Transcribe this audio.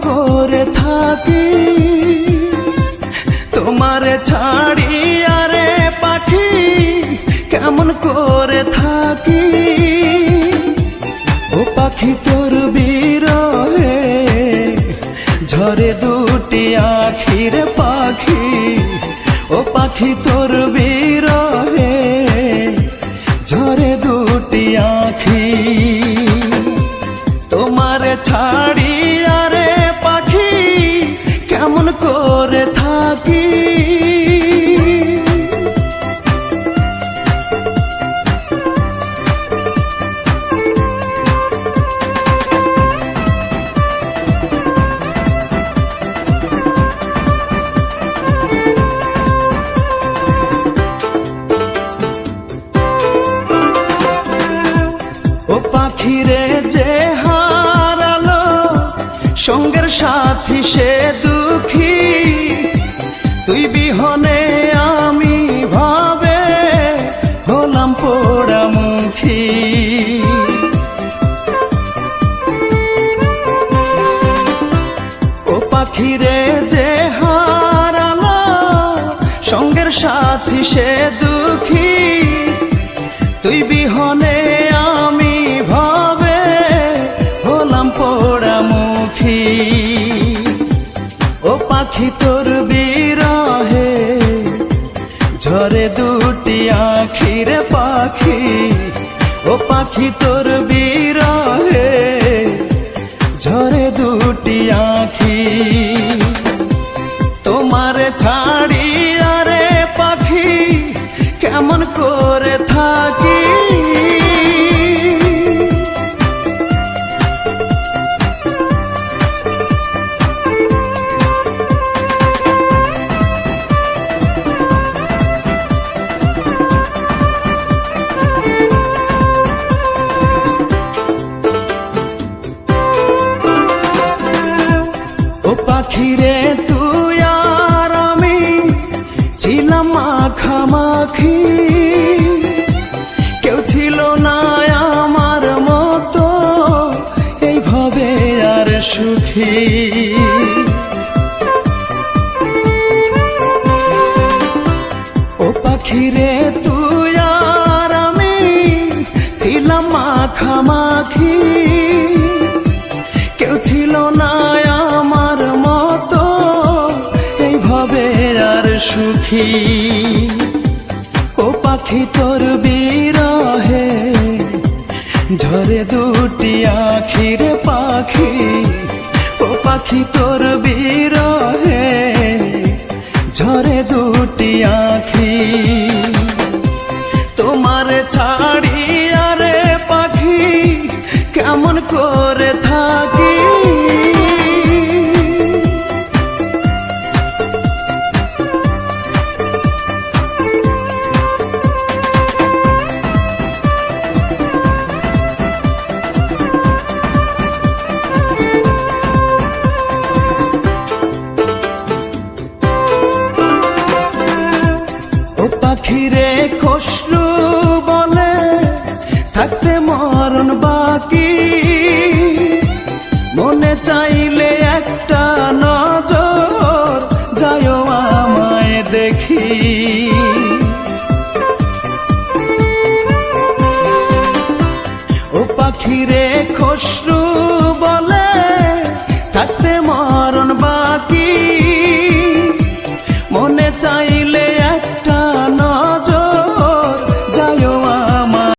করে থাকি তোমারে ছাড়ি আরে পাখি কেমন করে থাকি ও পাখি তোর বিরহে ঝরে দুটি আখির পাখি ও পাখি তোর বিরহে ঝরে দুটি আখি তোমারে ছাড়ি আরে পাখি কেমন করে থাকি পাখিরে যে হারালো সঙ্গের সাথী সে দুঃখী তুই বিহনে আমি ভাবে হলাম পোড়ামুখী ও পাখিরে যে হারালো সঙ্গের সাথী সে দুঃখী তুই বিহনে আমি ভাবে হলাম পোড়ামুখী ও পাখি তোর বিরহে ঝরে দুটি আখির পাখি ও পাখি তোর বিরহে ঝরে দুটি আখি তোমারে ছাড়ি আরে পাখি কেমন করে থাকি ও পাখিরে তুই আর আমি ছিলাম মাখামাখি কেউ ছিল না আমার মতো এইভাবে আর সুখী ও পাখিরে তুই আর আমি ছিলাম মাখামাখি কেউ ছিল না আমার মতো এইভাবে আর সুখী ও পাখি তোর বিরহে ঝরে দুটি আখির পাখি ও পাখি তোর বিরহে ঝরে দুটি আখি তোমারে ছাড়ি আরে পাখি কেমন করে থাকি পাখিরে খসরু বলে থাকতে মরণ বাকি মনে চাইলে একটা নজর যায়ও আমায় দেখি ও পাখিরে খসরু